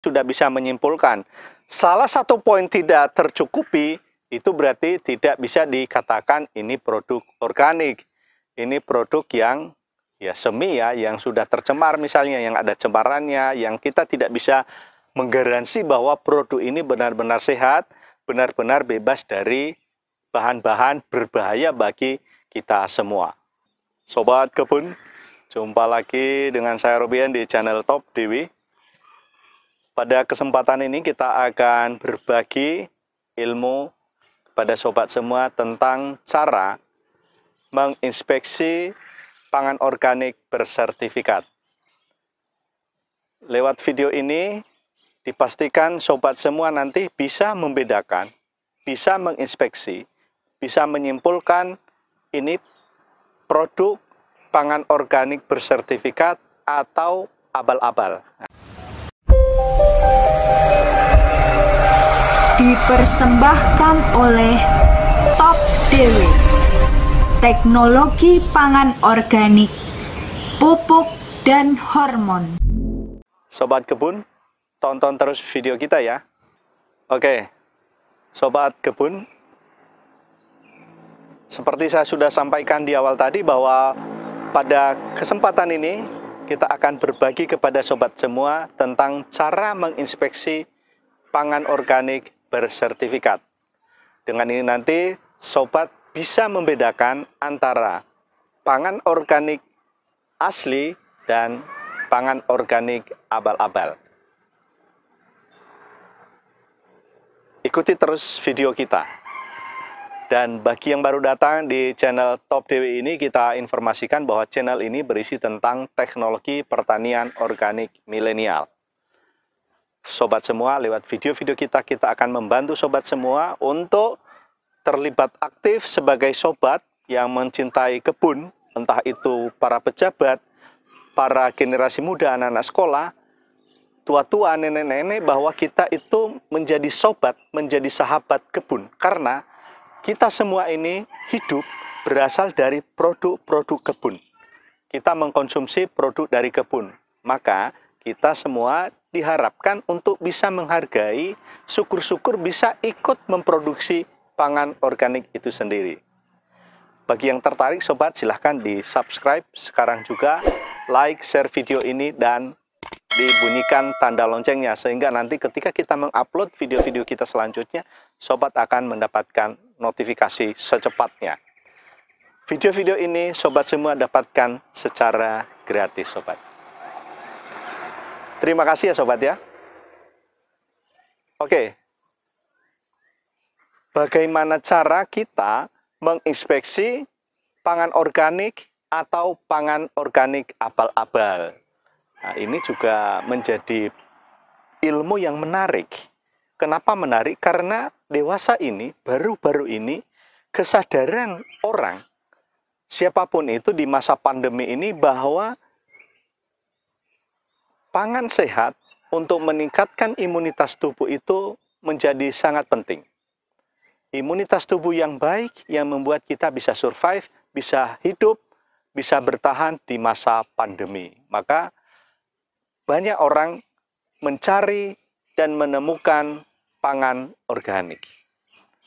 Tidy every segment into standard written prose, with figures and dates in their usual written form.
sudah bisa menyimpulkan. Salah satu poin tidak tercukupi, itu berarti tidak bisa dikatakan ini produk organik. Ini produk yang ya semi ya, yang sudah tercemar misalnya, yang ada cemarannya, yang kita tidak bisa menggaransi bahwa produk ini benar-benar sehat, benar-benar bebas dari bahan-bahan berbahaya bagi kita semua. Sobat Kebun, jumpa lagi dengan saya Robian di channel Top Dewi. Pada kesempatan ini kita akan berbagi ilmu kepada sobat semua tentang cara menginspeksi pangan organik bersertifikat. Lewat video ini dipastikan sobat semua nanti bisa membedakan, bisa menginspeksi, bisa menyimpulkan ini produk pangan organik bersertifikat atau abal-abal. Dipersembahkan oleh Top Dewi, teknologi pangan organik, pupuk dan hormon. Sobat Kebun, tonton terus video kita ya. Oke, Sobat Kebun, seperti saya sudah sampaikan di awal tadi bahwa pada kesempatan ini kita akan berbagi kepada sobat semua tentang cara menginspeksi pangan organik bersertifikat. Dengan ini nanti sobat bisa membedakan antara pangan organik asli dan pangan organik abal-abal. Ikuti terus video kita. Dan bagi yang baru datang di channel Top Dewi ini, kita informasikan bahwa channel ini berisi tentang teknologi pertanian organik milenial. Sobat semua, lewat video-video kita akan membantu sobat semua untuk terlibat aktif sebagai sobat yang mencintai kebun, entah itu para pejabat, para generasi muda, anak-anak sekolah, tua-tua, nenek-nenek, bahwa kita itu menjadi sobat, menjadi sahabat kebun. Karena kita semua ini hidup berasal dari produk-produk kebun. Kita mengkonsumsi produk dari kebun. Maka kita semua diharapkan untuk bisa menghargai, syukur-syukur bisa ikut memproduksi pangan organik itu sendiri. Bagi yang tertarik sobat, silahkan di subscribe sekarang juga, like, share video ini, dan dibunyikan tanda loncengnya, sehingga nanti ketika kita mengupload video-video kita selanjutnya, sobat akan mendapatkan notifikasi secepatnya. Video-video ini sobat semua dapatkan secara gratis sobat. Terima kasih ya sobat ya. Oke. Bagaimana cara kita menginspeksi pangan organik atau pangan organik abal-abal? Nah, ini juga menjadi ilmu yang menarik. Kenapa menarik? Karena dewasa ini, baru-baru ini, kesadaran orang, siapapun itu di masa pandemi ini, bahwa pangan sehat untuk meningkatkan imunitas tubuh itu menjadi sangat penting. Imunitas tubuh yang baik yang membuat kita bisa survive, bisa hidup, bisa bertahan di masa pandemi. Maka banyak orang mencari dan menemukan pangan organik.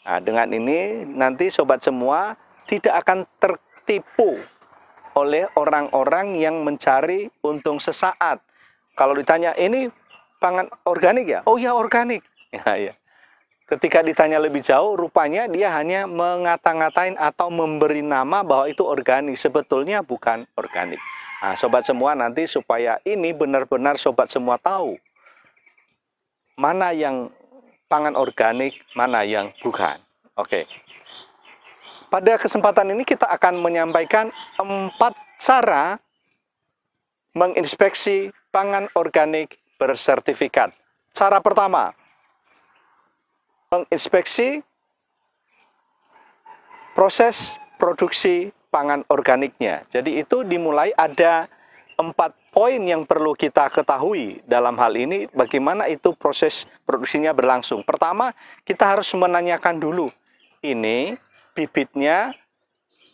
Nah, dengan ini nanti sobat semua tidak akan tertipu oleh orang-orang yang mencari untung sesaat. Kalau ditanya, ini pangan organik ya? Oh ya, organik. Ya. Ketika ditanya lebih jauh, rupanya dia hanya mengata-ngatain atau memberi nama bahwa itu organik. Sebetulnya bukan organik. Nah, sobat semua nanti supaya ini benar-benar sobat semua tahu mana yang pangan organik, mana yang bukan. Oke. Pada kesempatan ini kita akan menyampaikan 4 cara menginspeksi pangan organik bersertifikat. Cara pertama, menginspeksi proses produksi pangan organiknya. Jadi itu dimulai ada 4 poin yang perlu kita ketahui dalam hal ini, bagaimana itu proses produksinya berlangsung. Pertama, kita harus menanyakan dulu, ini bibitnya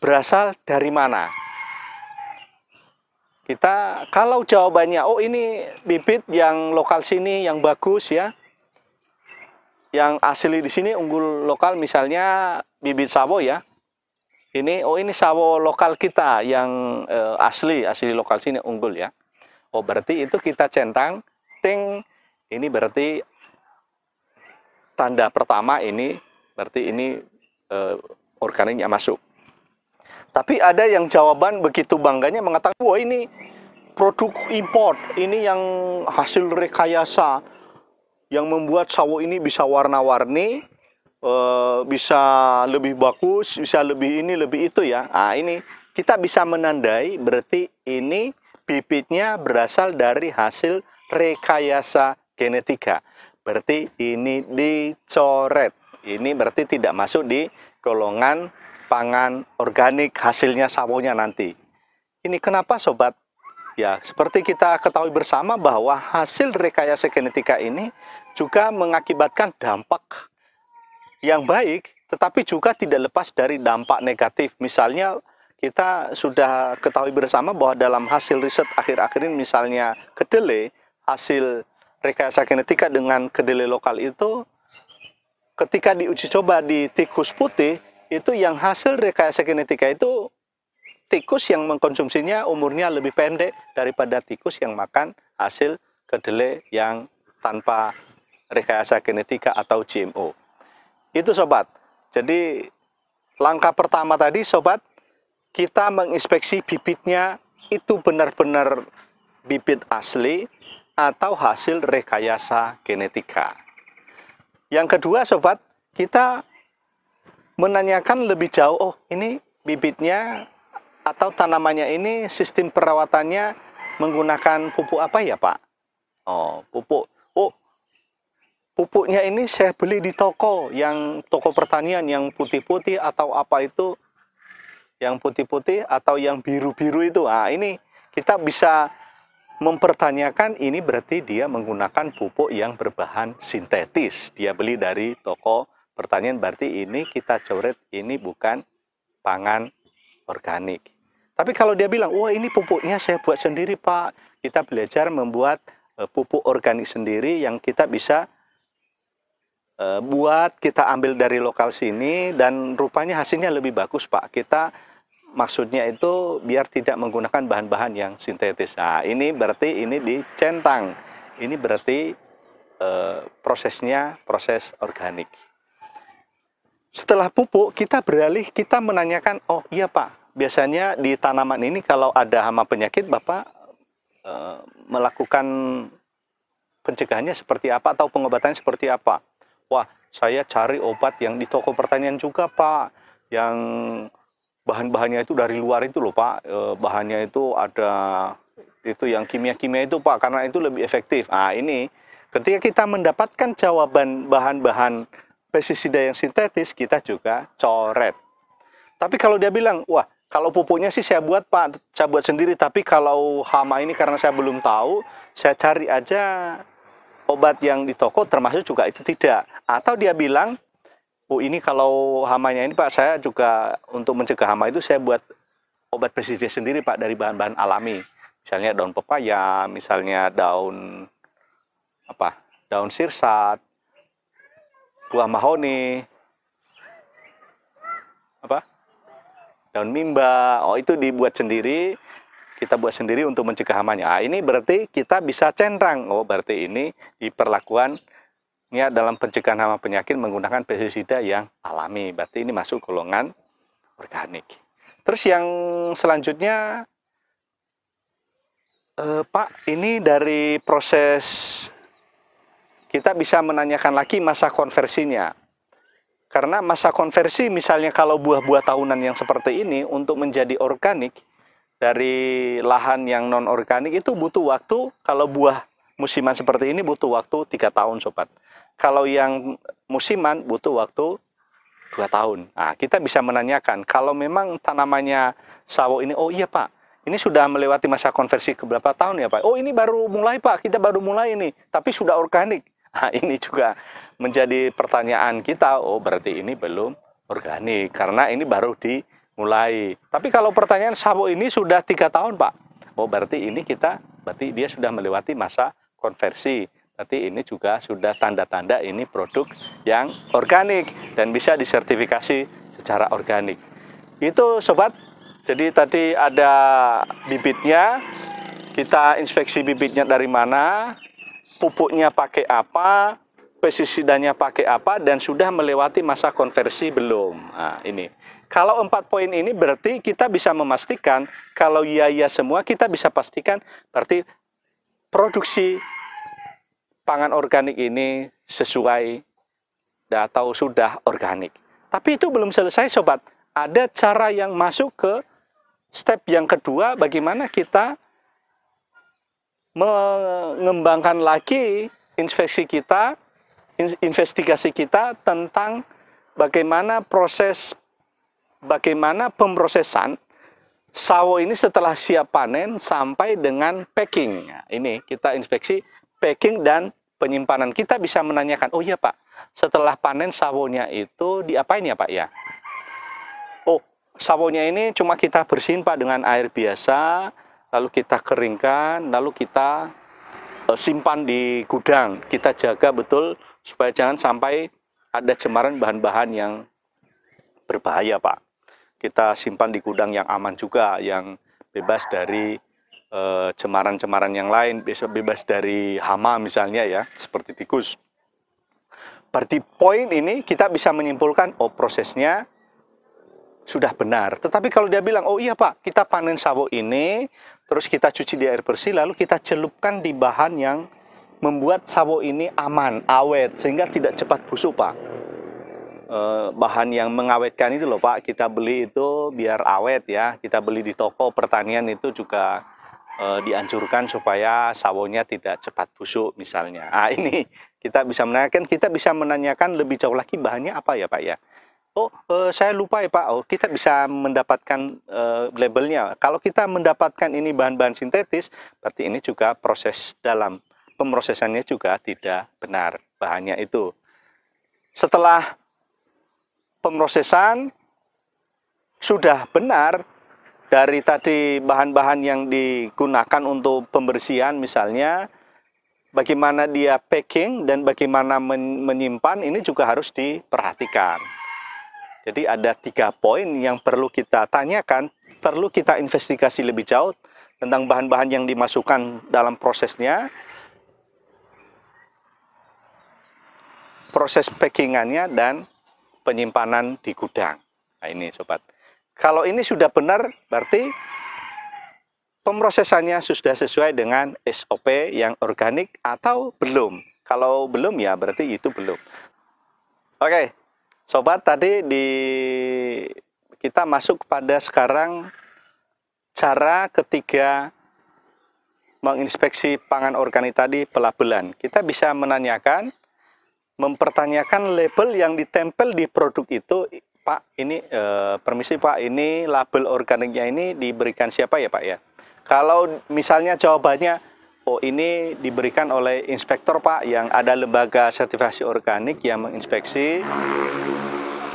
berasal dari mana? Kita kalau jawabannya, oh ini bibit yang lokal sini yang bagus ya, yang asli di sini unggul lokal, misalnya bibit sawo ya. Ini, oh ini sawo lokal kita yang asli lokal sini unggul ya. Oh berarti itu kita centang, ting, ini berarti tanda pertama ini, berarti ini organiknya masuk. Tapi ada yang jawaban begitu bangganya mengatakan, wah ini produk import, ini yang hasil rekayasa, yang membuat sawo ini bisa warna-warni, bisa lebih bagus, bisa lebih ini, lebih itu ya. Nah ini kita bisa menandai berarti ini bibitnya berasal dari hasil rekayasa genetika. Berarti ini dicoret. Ini berarti tidak masuk di golongan pangan organik hasilnya sawonya nanti. Ini kenapa sobat? Ya, seperti kita ketahui bersama bahwa hasil rekayasa genetika ini juga mengakibatkan dampak yang baik, tetapi juga tidak lepas dari dampak negatif. Misalnya kita sudah ketahui bersama bahwa dalam hasil riset akhir-akhir ini, misalnya kedelai, hasil rekayasa genetika dengan kedelai lokal itu ketika diuji coba di tikus putih, itu yang hasil rekayasa genetika itu tikus yang mengkonsumsinya umurnya lebih pendek daripada tikus yang makan hasil kedelai yang tanpa rekayasa genetika atau GMO. Itu sobat. Jadi langkah pertama tadi sobat, kita menginspeksi bibitnya itu benar-benar bibit asli atau hasil rekayasa genetika. Yang kedua sobat, kita menanyakan lebih jauh, oh ini bibitnya atau tanamannya ini sistem perawatannya menggunakan pupuk apa ya Pak? Oh pupuk, oh pupuknya ini saya beli di toko, yang toko pertanian yang putih-putih atau apa itu, yang putih-putih atau yang biru-biru itu. Nah ini kita bisa mempertanyakan, ini berarti dia menggunakan pupuk yang berbahan sintetis, dia beli dari toko pertanian, berarti ini kita coret, ini bukan pangan organik. Tapi kalau dia bilang, wah ini pupuknya saya buat sendiri Pak, kita belajar membuat pupuk organik sendiri yang kita bisa buat, kita ambil dari lokal sini, dan rupanya hasilnya lebih bagus Pak. Kita maksudnya itu biar tidak menggunakan bahan-bahan yang sintetis. Nah ini berarti ini dicentang, ini berarti prosesnya proses organik. Setelah pupuk, kita beralih, kita menanyakan, oh iya Pak, biasanya di tanaman ini kalau ada hama penyakit, Bapak melakukan pencegahannya seperti apa atau pengobatannya seperti apa? Wah, saya cari obat yang di toko pertanian juga Pak, yang bahan-bahannya itu dari luar itu loh Pak, bahannya itu ada, itu yang kimia-kimia itu Pak, karena itu lebih efektif. Nah ini, ketika kita mendapatkan jawaban bahan-bahan pestisida yang sintetis, kita juga coret. Tapi kalau dia bilang, wah kalau pupuknya sih saya buat Pak, saya buat sendiri, tapi kalau hama ini karena saya belum tahu, saya cari aja obat yang di toko, termasuk juga itu tidak. Atau dia bilang, oh ini kalau hamanya ini Pak, saya juga untuk mencegah hama itu saya buat obat pestisida sendiri Pak, dari bahan-bahan alami. Misalnya daun pepaya, misalnya daun daun sirsat, buah mahoni, daun mimba. Oh itu dibuat sendiri, kita buat sendiri untuk mencegah hamanya. Nah, ini berarti kita bisa centang, oh berarti ini diperlakukannya dalam pencegahan hama penyakit menggunakan pestisida yang alami, berarti ini masuk golongan organik. Terus yang selanjutnya, Pak, ini dari proses kita bisa menanyakan lagi masa konversinya. Karena masa konversi misalnya kalau buah-buah tahunan yang seperti ini untuk menjadi organik dari lahan yang non organik itu butuh waktu. Kalau buah musiman seperti ini butuh waktu 3 tahun sobat. Kalau yang musiman butuh waktu 2 tahun. Nah, kita bisa menanyakan kalau memang tanamannya sawo ini, oh iya Pak, ini sudah melewati masa konversi ke berapa tahun ya Pak? Oh ini baru mulai Pak, kita baru mulai ini, tapi sudah organik. Nah, ini juga menjadi pertanyaan kita, oh berarti ini belum organik, karena ini baru dimulai. Tapi kalau pertanyaan sawo ini sudah 3 tahun Pak, oh berarti dia sudah melewati masa konversi. Berarti ini juga sudah tanda-tanda ini produk yang organik dan bisa disertifikasi secara organik. Itu sobat, jadi tadi ada bibitnya, kita inspeksi bibitnya dari mana, pupuknya pakai apa, pestisidanya pakai apa, dan sudah melewati masa konversi belum. Nah, ini. Kalau 4 poin ini berarti kita bisa memastikan, kalau iya semua, kita bisa pastikan berarti produksi pangan organik ini sesuai atau sudah organik. Tapi itu belum selesai sobat. Ada cara yang masuk ke step yang kedua, bagaimana kita mengembangkan lagi investigasi kita tentang bagaimana pemrosesan sawo ini setelah siap panen sampai dengan packing. Nah, ini kita inspeksi packing dan penyimpanan. Kita bisa menanyakan, oh iya Pak, setelah panen sawonya itu diapain ya Pak ya? Oh, sawonya ini cuma kita bersihin Pak dengan air biasa, lalu kita keringkan, lalu kita simpan di gudang. Kita jaga betul supaya jangan sampai ada cemaran bahan-bahan yang berbahaya Pak. Kita simpan di gudang yang aman juga, yang bebas dari cemaran-cemaran yang lain, bebas dari hama misalnya ya, seperti tikus. Berarti poin ini kita bisa menyimpulkan, oh prosesnya sudah benar. Tetapi kalau dia bilang, oh iya Pak, kita panen sawo ini, terus kita cuci di air bersih, lalu kita celupkan di bahan yang membuat sawo ini aman, awet, sehingga tidak cepat busuk Pak. Bahan yang mengawetkan itu loh Pak, kita beli itu biar awet ya, kita beli di toko pertanian itu juga dianjurkan supaya sawonya tidak cepat busuk misalnya. Ah ini kita bisa menanyakan lebih jauh lagi bahannya apa ya Pak ya. Oh saya lupa ya Pak. Oh kita bisa mendapatkan labelnya. Kalau kita mendapatkan ini bahan-bahan sintetis, berarti ini juga proses dalam pemrosesannya juga tidak benar bahannya itu. Setelah pemrosesan sudah benar, dari tadi bahan-bahan yang digunakan untuk pembersihan misalnya, bagaimana dia packing dan bagaimana menyimpan, ini juga harus diperhatikan. Jadi ada 3 poin yang perlu kita tanyakan, perlu kita investigasi lebih jauh tentang bahan-bahan yang dimasukkan dalam prosesnya, proses packingannya, dan penyimpanan di gudang. Nah ini sobat. Kalau ini sudah benar, berarti pemrosesannya sudah sesuai dengan SOP yang organik atau belum. Kalau belum ya berarti itu belum. Oke, sobat, tadi kita masuk pada sekarang cara ketiga menginspeksi pangan organik tadi, pelabelan. Kita bisa mempertanyakan label yang ditempel di produk itu. Pak, ini permisi Pak, ini label organiknya ini diberikan siapa ya Pak ya? Kalau misalnya jawabannya, oh ini diberikan oleh inspektor Pak, yang ada lembaga sertifikasi organik yang menginspeksi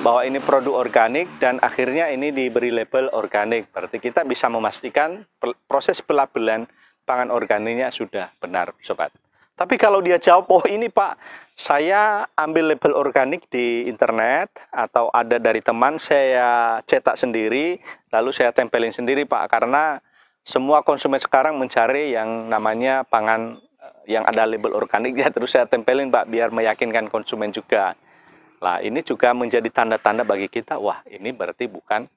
bahwa ini produk organik dan akhirnya ini diberi label organik. Berarti kita bisa memastikan proses pelabelan pangan organiknya sudah benar sobat. Tapi kalau dia jawab, oh ini Pak, saya ambil label organik di internet atau ada dari teman, saya cetak sendiri, lalu saya tempelin sendiri Pak, karena semua konsumen sekarang mencari yang namanya pangan yang ada label organik, ya terus saya tempelin Pak, biar meyakinkan konsumen juga. Nah ini juga menjadi tanda-tanda bagi kita, wah ini berarti bukan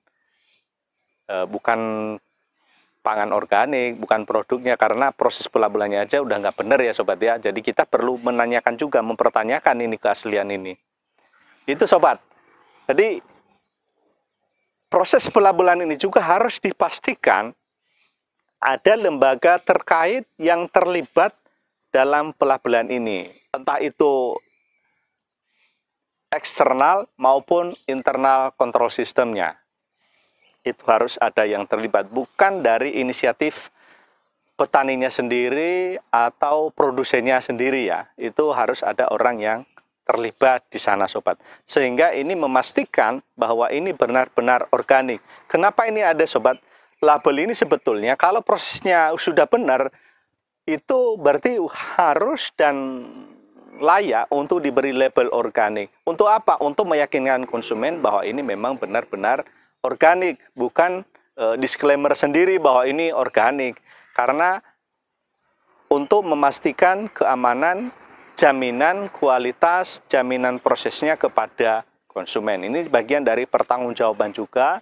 pangan organik, bukan produknya, karena proses pelabelannya aja udah nggak benar ya sobat ya. Jadi kita perlu menanyakan juga, mempertanyakan ini keaslian ini. Itu sobat. Jadi proses pelabelan ini juga harus dipastikan ada lembaga terkait yang terlibat dalam pelabelan ini. Entah itu eksternal maupun internal kontrol sistemnya. Itu harus ada yang terlibat, bukan dari inisiatif petaninya sendiri atau produsennya sendiri ya. Itu harus ada orang yang terlibat di sana sobat. Sehingga ini memastikan bahwa ini benar-benar organik. Kenapa ini ada sobat? label ini sebetulnya kalau prosesnya sudah benar, itu berarti harus dan layak untuk diberi label organik. Untuk apa? Untuk meyakinkan konsumen bahwa ini memang benar-benar organik, bukan disclaimer sendiri bahwa ini organik. Karena untuk memastikan keamanan, jaminan kualitas, jaminan prosesnya kepada konsumen. Ini bagian dari pertanggungjawaban juga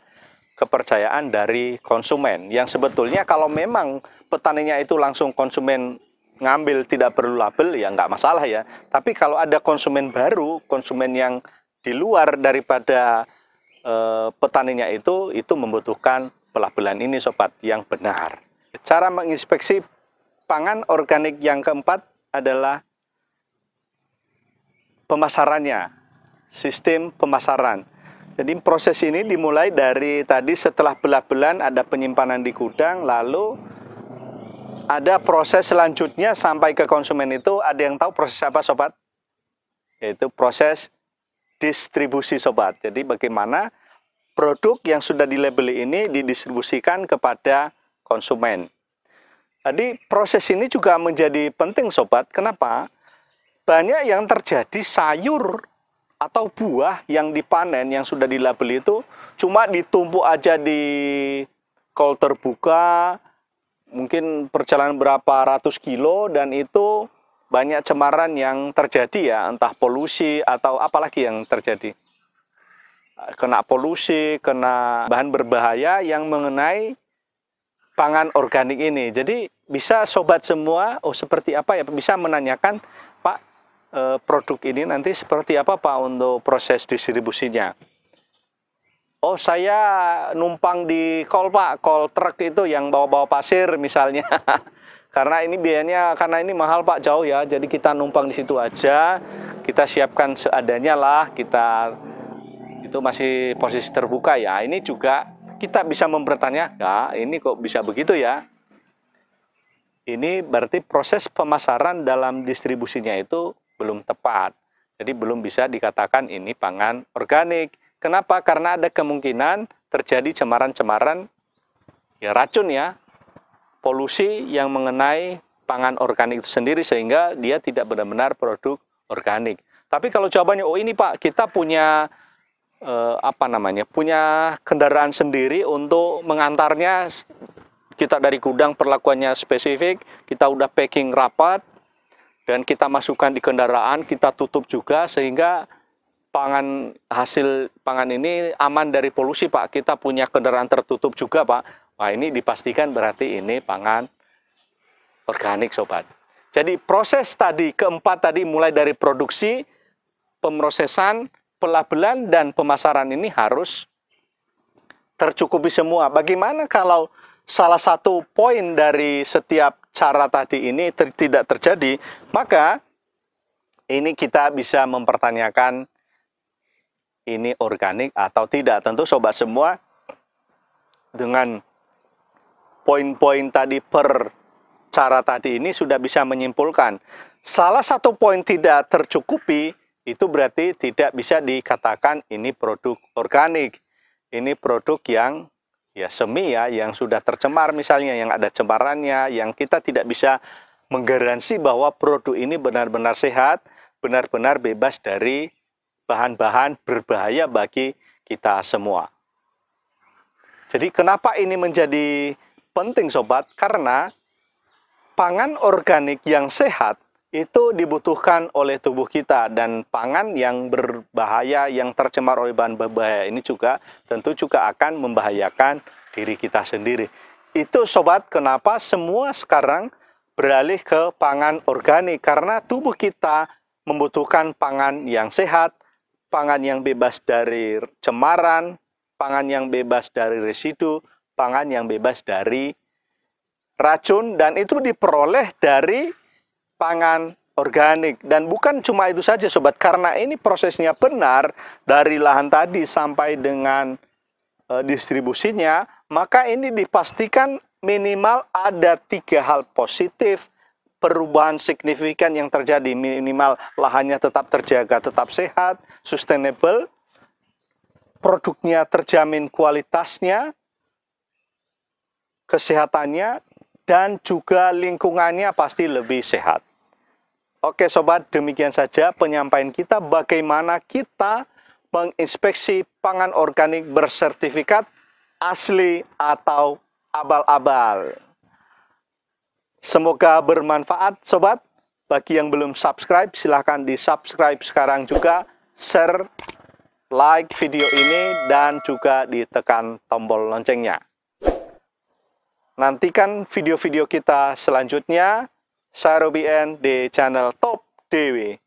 kepercayaan dari konsumen. Yang sebetulnya kalau memang petaninya itu langsung konsumen ngambil tidak perlu label, ya nggak masalah ya. Tapi kalau ada konsumen baru, konsumen yang di luar daripada petaninya itu membutuhkan pelabelan ini sobat yang benar. Cara menginspeksi pangan organik yang keempat adalah pemasarannya, sistem pemasaran. Jadi proses ini dimulai dari tadi setelah belabelan ada penyimpanan di gudang, lalu ada proses selanjutnya sampai ke konsumen itu. Ada yang tahu proses apa sobat? Yaitu proses distribusi sobat. Jadi bagaimana produk yang sudah dilabeli ini didistribusikan kepada konsumen. Jadi proses ini juga menjadi penting sobat. Kenapa? Banyak yang terjadi sayur atau buah yang dipanen yang sudah dilabeli itu cuma ditumpuk aja di kol terbuka, mungkin perjalanan berapa ratus kilo, dan itu banyak cemaran yang terjadi ya, entah polusi atau apalagi yang terjadi. Kena polusi, kena bahan berbahaya yang mengenai pangan organik ini. Jadi bisa sobat semua, seperti apa ya, bisa menanyakan, Pak, produk ini nanti seperti apa Pak untuk proses distribusinya? Oh, saya numpang di kol Pak, kol truk itu yang bawa-bawa pasir misalnya. Karena ini biayanya, karena ini mahal Pak, jauh ya, jadi kita numpang di situ aja, kita siapkan seadanya lah, kita itu masih posisi terbuka ya. Ini juga kita bisa mempertanya, ya ini kok bisa begitu ya? Ini berarti proses pemasaran dalam distribusinya itu belum tepat. Jadi belum bisa dikatakan ini pangan organik. Kenapa? Karena ada kemungkinan terjadi cemaran-cemaran, ya racun ya, polusi yang mengenai pangan organik itu sendiri, sehingga dia tidak benar-benar produk organik. Tapi kalau jawabannya, oh ini Pak, kita punya punya kendaraan sendiri untuk mengantarnya, kita dari gudang perlakuannya spesifik, kita udah packing rapat, dan kita masukkan di kendaraan, kita tutup juga, sehingga hasil pangan ini aman dari polusi Pak. Kita punya kendaraan tertutup juga Pak. Wah, ini dipastikan berarti ini pangan organik sobat. Jadi proses tadi keempat tadi, mulai dari produksi, pemrosesan, pelabelan, dan pemasaran ini harus tercukupi semua. Bagaimana kalau salah satu poin dari setiap cara tadi ini tidak terjadi? Maka ini kita bisa mempertanyakan ini organik atau tidak. Tentu sobat semua dengan poin-poin tadi per cara tadi ini sudah bisa menyimpulkan. Salah satu poin tidak tercukupi, itu berarti tidak bisa dikatakan ini produk organik. Ini produk yang ya semi ya, yang sudah tercemar misalnya, yang ada cemarannya, yang kita tidak bisa menggaransi bahwa produk ini benar-benar sehat, benar-benar bebas dari bahan-bahan berbahaya bagi kita semua. Jadi kenapa ini menjadi penting sobat? Karena pangan organik yang sehat itu dibutuhkan oleh tubuh kita, dan pangan yang berbahaya, yang tercemar oleh bahan berbahaya ini juga tentu juga akan membahayakan diri kita sendiri. Itu sobat kenapa semua sekarang beralih ke pangan organik, karena tubuh kita membutuhkan pangan yang sehat, pangan yang bebas dari cemaran, pangan yang bebas dari residu, pangan yang bebas dari racun, dan itu diperoleh dari pangan organik. Dan bukan cuma itu saja sobat, karena ini prosesnya benar dari lahan tadi sampai dengan distribusinya, maka ini dipastikan minimal ada 3 hal positif, perubahan signifikan yang terjadi. Minimal lahannya tetap terjaga, tetap sehat, sustainable, produknya terjamin kualitasnya, kesehatannya, dan juga lingkungannya pasti lebih sehat. Oke sobat, demikian saja penyampaian kita bagaimana kita menginspeksi pangan organik bersertifikat asli atau abal-abal. Semoga bermanfaat sobat. Bagi yang belum subscribe, silahkan di-subscribe sekarang juga, share, like video ini, dan juga ditekan tombol loncengnya. Nantikan video-video kita selanjutnya. Saya Robien di channel Top DW.